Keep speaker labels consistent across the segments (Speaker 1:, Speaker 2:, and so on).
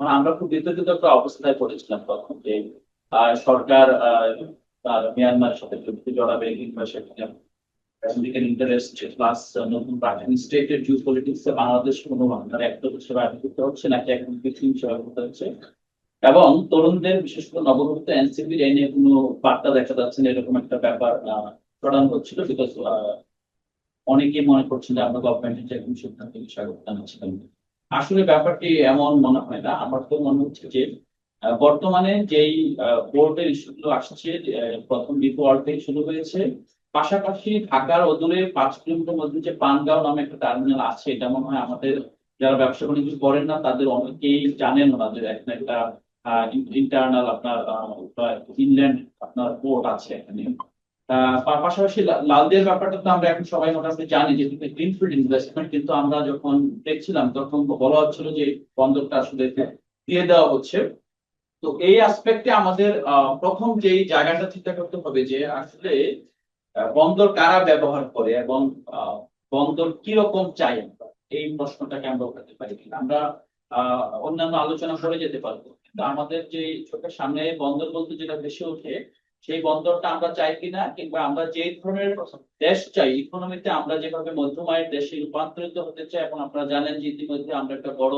Speaker 1: মানে আমরা খুব বিতর্কিত একটা অবস্থায় পড়েছিলাম তখন যে সরকার তার মিয়ানমারের সাথে চুক্তি জড়াবে কিংবা সেখানে আমেরিকান ইন্টারেস্ট প্লাস নতুন পাকিস্তান স্টেটের জিও পলিটিক্স এ বাংলাদেশ কোনো মানে একটা হিসেবে আবির্ভূত হচ্ছে নাকি এখন পৃথিবী হিসেবে আবির্ভূত হচ্ছে, এবং তরুণদের বিশেষ করে নবগঠিত এনসিপির এই নিয়ে কোনো বার্তা দেখা যাচ্ছে না, এরকম একটা ব্যাপার ছড়ানো হচ্ছিল। বিকজ অনেকেই মনে করছেন যে আমরা গভর্নমেন্টের যে কোনো সিদ্ধান্তকে স্বাগত জানাচ্ছিলাম। আসলে ব্যাপারটি এমন মনে হয় না। আমার তো মনে হচ্ছে যে বর্তমানে যেই বোর্ডের ইস্যুগুলো আসছে, প্রথম বিপো ওয়ার্ল্ড থেকে শুরু হয়েছে, পাশাপাশি ঢাকার অদূরে 5 কিলোমিটার মধ্যে যে পানগাঁও নামে একটা টার্মিনাল আছে, এটা মনে হয় আমাদের যারা ব্যবসা বাণিজ্য করেন না তাদের অনেকেই জানেন না যে এখানে একটা ইন্টারনাল আপনার ইনল্যান্ড আপনার পোর্ট আছে এখানে। পাশাপাশি লালদের ব্যাপারটা তো আমরা এখন সবাই মোটামুটি জানি যে গ্রিনফিল্ড ইনভেস্টমেন্ট, কিন্তু আমরা যখন দেখছিলাম তখন বলা হচ্ছিল যে বন্দরটা আসলে দিয়ে দেওয়া হচ্ছে। তো এই আসপেক্টে আমাদের প্রথম যেই জায়গাটা চিন্তা করতে হবে যে আসলে বন্দর কারা ব্যবহার করে এবং বন্দর কিরকম চাই আমরা, এই প্রশ্নটাকে আমরা উঠাতে পারি কিনা। আমরা অন্যান্য আলোচনা করে যেতে পারবো, কিন্তু আমাদের যে চোখের সামনে বন্দর বলতে যেটা ভেসে ওঠে, সেই বন্দরটা আমরা চাই কিনা, কিংবা আমরা যে ধরনের দেশ চাই ইকোনমিতে, আমরা যেভাবে মধ্যম আয়ের দেশে রূপান্তরিত হতে চাই, এবং আপনারা জানেন যে ইতিমধ্যে আমরা একটা বড়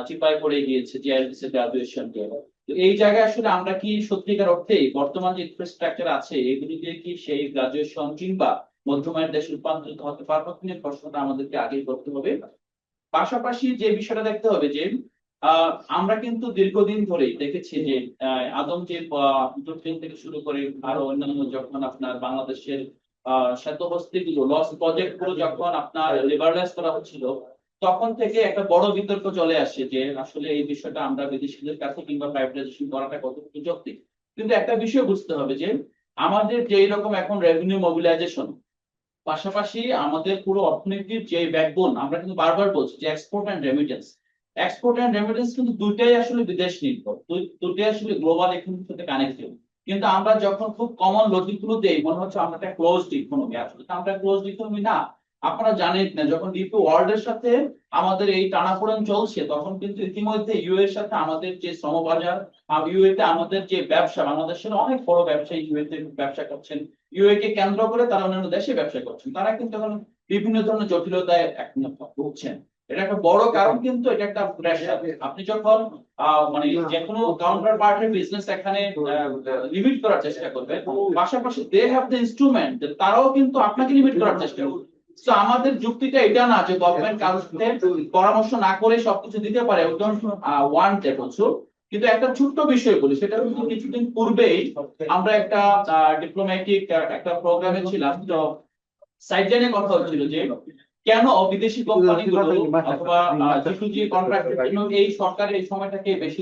Speaker 1: চিপায় পড়ে গিয়েছে জিআইডিসি গ্রাজুয়েশন দিয়ে। তো এই জায়গায় আসলে আমরা কি সত্যিকার অর্থে বর্তমান যে ইনফ্রাস্ট্রাকচার আছে এগুলি দিয়ে কি সেই গ্রাজুয়েশন কিংবা মধ্যমায়ের দেশে রূপান্তরিত হতে পারবো কিনা, প্রশ্নটা আমাদেরকে আগেই করতে হবে। পাশাপাশি যে বিষয়টা দেখতে হবে যে আমরা কিন্তু দীর্ঘদিন ধরেই দেখেছি যে আদম যে যুদ্ধ থেকে শুরু করে আরো অন্যান্য যখন আপনার বাংলাদেশের সেতবস্তি গুলো লস প্রজেক্ট গুলো যখন আপনার লিবারালাইজ করা হচ্ছিল, তখন থেকে একটা বড় বিতর্ক চলে আসে যে আসলে এই বিষয়টা আমরা বিদেশিদের কাছে কিংবা প্রাইভেটাইজেশন করাটা কতটুকু যৌক্তিক। কিন্তু একটা বিষয় বুঝতে হবে যে আমাদের যে রকম এখন রেভিনিউ মোবিলাইজেশন, পাশাপাশি আমাদের পুরো অর্থনীতির যে ব্যাকবোন, আমরা কিন্তু বারবার বলছি যে export and remittance. Export and remittance কিন্তু দুইটাই আসলে বিদেশ নির্ভর, দুইটাই আসলে গ্লোবাল ইকোনমির সাথে কানেক্টেড। কিন্তু আমরা যখন খুব কমন লজিক গুলো দেই মনে হচ্ছে আমরা একটা ক্লোজড ইকোনমি, আসলে তো আমরা ক্লোজড ইকোনমি না। আপনারা জানেন না, যখন ডিপি ওয়ার্ল্ড এর সাথে আমাদের এই টানাপোড়েন চলছে, তখন কিন্তু ইতিমধ্যে ইউ এর সাথে আমাদের যে শ্রমবাজার, ইউএ তে আমাদের যে ব্যবসা, বাংলাদেশের অনেক বড় ব্যবসায়ী ইউএ তে ব্যবসা করছেন, ইউএ কে কেন্দ্র করে তারা অন্যান্য দেশে ব্যবসা করছেন, তারা কিন্তু এখন বিভিন্ন ধরনের জটিলতায় এখন ভুগছেন। এটা একটা বড় কারণ, কিন্তু এটা একটা প্রেশার। আপনি যখন মানে যে কোনো কাউন্টার পার্টের বিজনেস এখানে লিমিট করার চেষ্টা করবে, পাশাপাশি দে হ্যাভ দ্য ইনস্ট্রুমেন্ট, তারাও কিন্তু আপনাকে লিমিট করার চেষ্টা করবে। তো আমাদের যুক্তিটা এটা না যে গভর্নমেন্ট কারোর সাথে পরামর্শ না করে সবকিছু দিতে পারে, we don't want that also. কিন্তু একটা ছোট্ট বিষয় বলি, সেটা কিন্তু কিছুদিন পূর্বেই আমরা একটা ডিপ্লোম্যাটিক একটা প্রোগ্রামে ছিলাম, তো সাইডলাইনে কথা হচ্ছিল যে কেন বিদেশি কোম্পানিগুলো অথবা জি কন্ট্রাক্টের জন্য এই সরকারের এই সময়টাকে বেশি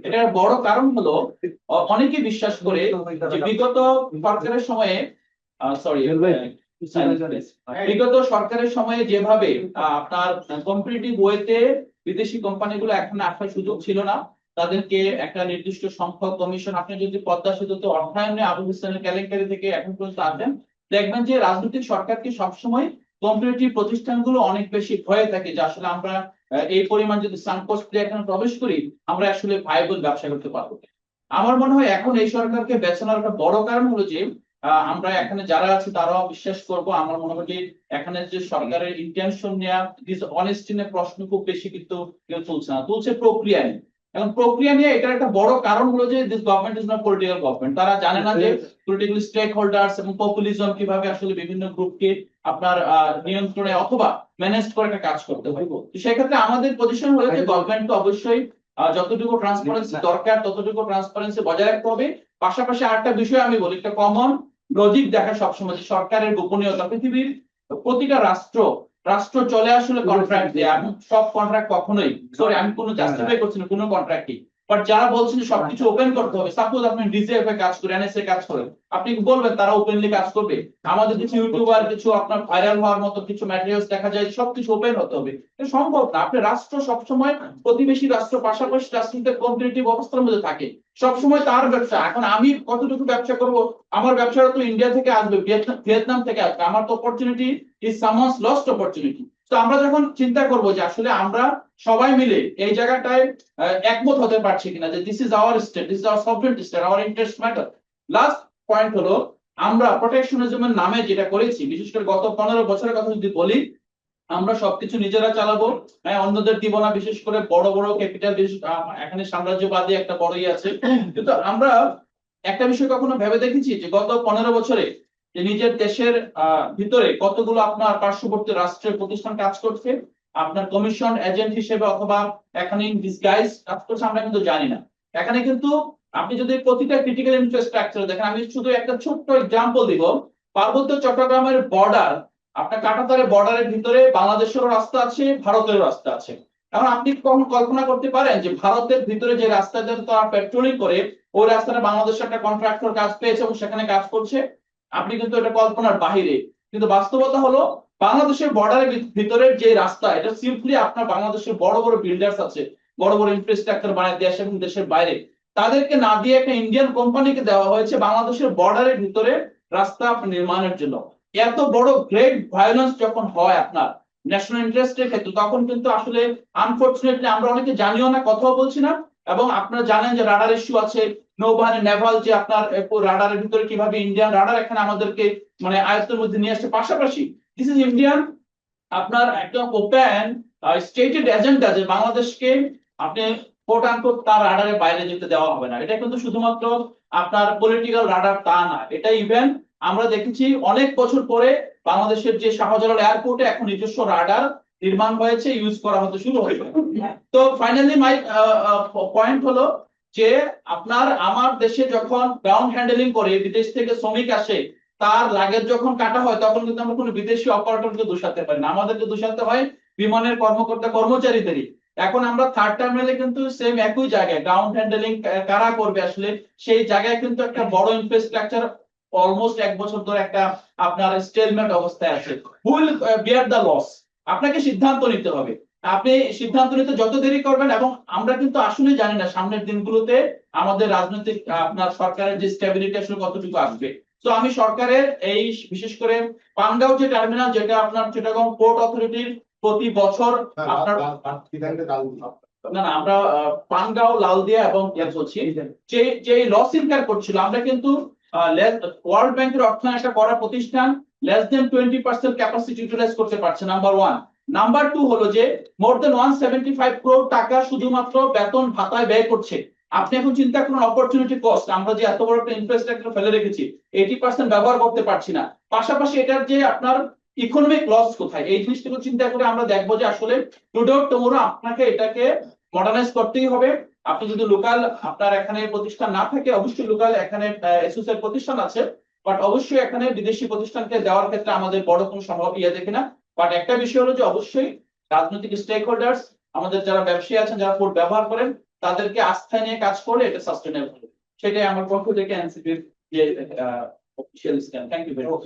Speaker 1: এটার বড় কারণ হলো অনেকে বিশ্বাস করে যে বিগত সরকারের সময়ে সরি বিগত সরকারের সময়ে যেভাবে আপনার কম্পিটিটিভ ওয়েতে বিদেশি কোম্পানিগুলো এখন আসার সুযোগ ছিল না, তাদেরকে একটা নির্দিষ্ট সংখ্যক কমিশন, আপনি যদি পদ্মা সেতুতে অর্থায়নে আবু হোসেনের কেলেঙ্কারি থেকে এখন পর্যন্ত আসেন, দেখবেন যে রাজনৈতিক সরকারকে সবসময় কম্পিটিটিভ প্রতিষ্ঠানগুলো অনেক বেশি ভয়ে থাকে যে আসলে আমরা এই পরিমাণ যদি সাঙ্ক কস্ট এখানে প্রবেশ করি, আমরা আসলে ভাইবল ব্যবসা করতে পারবো। আমার মনে হয় এখন এই সরকারকে বেছানোর একটা বড় কারণ হলো যে আমরা এখানে যারা আছে তারাও বিশ্বাস করব। আমার মনে হয় যে এখানে যে সরকারের ইন্টেনশন নেওয়া, দিস অনেস্টি নিয়ে প্রশ্ন খুব বেশি কিন্তু কেউ তুলছে না, তুলছে প্রক্রিয়া নিয়ে। এখন প্রক্রিয়া নিয়ে এটার একটা বড় কারণ হলো যে this government is not political government. তারা জানে না যে পলিটিক্যাল স্টেক হোল্ডার্স এবং পপুলিজম কিভাবে আসলে বিভিন্ন গ্রুপকে আপনার নিয়ন্ত্রণে অথবা ম্যানেজ করে একটা কাজ করতে হয়। তো সেক্ষেত্রে আমাদের পজিশন হলো যে গভর্নমেন্টকে অবশ্যই যতটুকু ট্রান্সপারেন্সি দরকার ততটুকু ট্রান্সপারেন্সি বজায় রাখতে হবে। পাশাপাশি আরেকটা বিষয় আমি বলি, একটা কমন লজিক দেখা সবসময় যে সরকারের গোপনীয়তা, পৃথিবীর প্রতিটা রাষ্ট্র রাষ্ট্র চলে আসলে কন্ট্রাক্ট দিয়ে, আমি সব কন্ট্রাক্ট কখনোই, সরি আমি কোনো জাস্টিফাই করছি না কোনো কন্ট্রাক্টই, বাট যারা বলছেন যে সবকিছু ওপেন করতে হবে, সাপোজ আপনি ডিজিএফ এ কাজ করেন, এনএসএ কাজ করেন, আপনি কি বলবেন তারা ওপেনলি কাজ করবে? আমাদের কিছু ইউটিউবার কিছু আপনার ভাইরাল হওয়ার মতো কিছু ম্যাটেরিয়ালস দেখা যায় সবকিছু ওপেন হতে হবে, এটা সম্ভব না। আপনি রাষ্ট্র সবসময় প্রতিবেশী রাষ্ট্র পাশাপাশি রাষ্ট্রদের কম্পিটিটিভ অবস্থার মধ্যে থাকে, সবসময় তার ব্যবসা। এখন আমি কতটুকু ব্যবসা করব, আমার ব্যবসাটা তো ইন্ডিয়া থেকে আসবে, ভিয়েতনাম থেকে আসবে, আমার তো opportunity is someone's lost opportunity. তো আমরা যখন চিন্তা করব যে আসলে আমরা সবাই মিলে এই জায়গাটায় একমত হতে পারছি কিনা যে this is our state, this is our sovereign state, hour interest matter. Last point হলো, আমরা প্রোটেকশনিজমের নামে যেটা করেছি, বিশেষ করে গত 15 বছরের কথা যদি বলি, আমরা সবকিছু নিজেরা চালাবো, হ্যাঁ, অন্যদের দিব না। বিশেষ করে বড় বড় ক্যাপিটাল, এখানে সাম্রাজ্যবাদী একটা বড়ই আছে। কিন্তু আমরা একটা বিষয় কখনো ভেবে দেখেছি যে গত 15 বছরে যে নিজের দেশের ভিতরে কতগুলো আপনার পার্শ্ববর্তী রাষ্ট্রের প্রতিষ্ঠান কাজ করছে আপনার কমিশন এজেন্ট হিসেবে, অথবা এখানে ডিসগাইজ কাজ করছে, আমরা কিন্তু জানি না। এখানে কিন্তু আপনি যদি প্রতিটা ক্রিটিক্যাল ইনফ্রাস্ট্রাকচার দেখেন, আমি শুধু একটা ছোট্ট এক্সাম্পল দিব। পার্বত্য চট্টগ্রামের বর্ডার, আপনার কাঁটাতারের বর্ডারের ভিতরে বাংলাদেশেরও রাস্তা আছে, ভারতেরও রাস্তা আছে। এখন আপনি কখন কল্পনা করতে পারেন যে ভারতের ভিতরে যে রাস্তাটা তারা পেট্রোলিং করে, ওই রাস্তাটা বাংলাদেশের একটা কন্ট্রাক্টর কাজ পেয়েছে এবং সেখানে কাজ করছে? আপনি কিন্তু এটা কল্পনার বাহিরে। কিন্তু বাস্তবতা হলো, বাংলাদেশের বর্ডারের ভিতরে যে রাস্তা, এটা সিম্পলি আপনার বাংলাদেশের বড় বড় বিল্ডার্স আছে, বড় বড় ইনফ্রাস্ট্রাকচার বানায় দেশ এবং দেশের বাইরে, তাদেরকে না দিয়ে একটা ইন্ডিয়ান কোম্পানিকে দেওয়া হয়েছে বাংলাদেশের বর্ডারের ভিতরে রাস্তা নির্মাণের জন্য। এত বড় গ্রেট ভায়োলেন্স যখন হয় আপনার ন্যাশনাল ইন্টারেস্টের ক্ষেত্রে, তখন কিন্তু আসলে আনফরচুনেটলি আমরা অনেকে জানিও না, কথাও বলছি না। এবং আপনারা জানেন যে রাডার ইস্যু আছে, নৌবাহিনী নেভাল, যে আপনার রাডারের ভিতরে কিভাবে ইন্ডিয়ান রাডার এখানে আমাদেরকে মানে আয়ত্তের মধ্যে নিয়ে আসছে। পাশাপাশি দিস ইজ ইন্ডিয়ান আপনার একদম ওপেন স্টেটেড এজেন্ডা যে বাংলাদেশকে আপনি কোট আনকোট তার রাডারের বাইরে যেতে দেওয়া হবে না। এটা কিন্তু শুধুমাত্র আপনার পলিটিক্যাল রাডার তা না, এটা ইভেন আমরা দেখেছি অনেক বছর পরে বাংলাদেশের যে শাহজালাল এয়ারপোর্টে এখন নিজস্ব রাডার নির্মাণ হয়েছে, ইউজ করা হতে শুরু হয়েছে। তো ফাইনালি মাই পয়েন্ট হলো যে আপনার আমার দেশে যখন গ্রাউন্ড হ্যান্ডেলিং করে বিদেশ থেকে শ্রমিক আসে, তার লাগেজ যখন কাটা হয়, তখন কিন্তু আমরা কোনো বিদেশি অপারেটরকে দোষাতে পারি না, আমাদেরকে দোষাতে হয় বিমানের কর্মকর্তা কর্মচারীদেরই। এখন আমরা থার্ড টার্মিনালে কিন্তু সেম একই জায়গায় গ্রাউন্ড হ্যান্ডেলিং কারা করবে আসলে, সেই জায়গায় কিন্তু একটা বড় ইনফ্রাস্ট্রাকচার অলমোস্ট 1 বছর ধরে একটা আপনার স্টেলমেট অবস্থায় আছে। Will bear the loss? আপনাকে সিদ্ধান্ত নিতে হবে। আপনি সিদ্ধান্ত নিতে যত দেরি করবেন, এবং আমরা কিন্তু আসলে জানি না সামনের দিনগুলোতে আমাদের রাজনৈতিক আপনার সরকারের যে স্টেবিলিটি আসলে কতটুকু আসবে। তো আমি সরকারের এই বিশেষ করে পানগাঁও যে টার্মিনাল, যেটা আপনার চিটাগং পোর্ট অথরিটির প্রতি বছর আপনার না না আমরা পানগাঁও, লালদিয়া এবং বলছি যে যে লস ইনকার করছিল, আমরা কিন্তু ওয়ার্ল্ড ব্যাংকের অর্থায়নে একটা করা প্রতিষ্ঠান লেস দেন 20% ক্যাপাসিটি ইউটিলাইজ করতে পারছে, নাম্বার ওয়ান। নাম্বার টু হলো যে মোর দেন 175 crore টাকা শুধুমাত্র বেতন ভাতায় ব্যয় করছে। আপনি এখন চিন্তা করুন অপরচুনিটি কস্ট, আমরা যে এত বড় একটা ইনফ্রাস্ট্রাকচার ফেলে রেখেছি, 80% ব্যবহার করতে পারছি না। পাশাপাশি এটার যে আপনার ইকোনমিক লস কোথায়, এই জিনিসটুকু চিন্তা করে আমরা দেখবো যে আসলে টুডে টুমরো আপনাকে এটাকে মডার্নাইজ করতেই হবে। আপনি যদি লোকাল আপনার এখানে প্রতিষ্ঠান না থাকে, অবশ্যই লোকাল এখানে এসোসিয়েট প্রতিষ্ঠান আছে, বাট অবশ্যই এখানে বিদেশি প্রতিষ্ঠানকে দেওয়ার ক্ষেত্রে আমাদের বড় কোনো সম্ভব দেখি না। বাট একটা বিষয় হলো যে অবশ্যই রাজনৈতিক স্টেক হোল্ডার্স, আমাদের যারা ব্যবসায়ী আছেন, যারা ফুড ব্যবহার করেন, তাদেরকে আস্থায় নিয়ে কাজ করলে এটা সাস্টেনেবল। সেটাই আমার পক্ষ থেকে এনসিপির যে official stand. Thank you very much.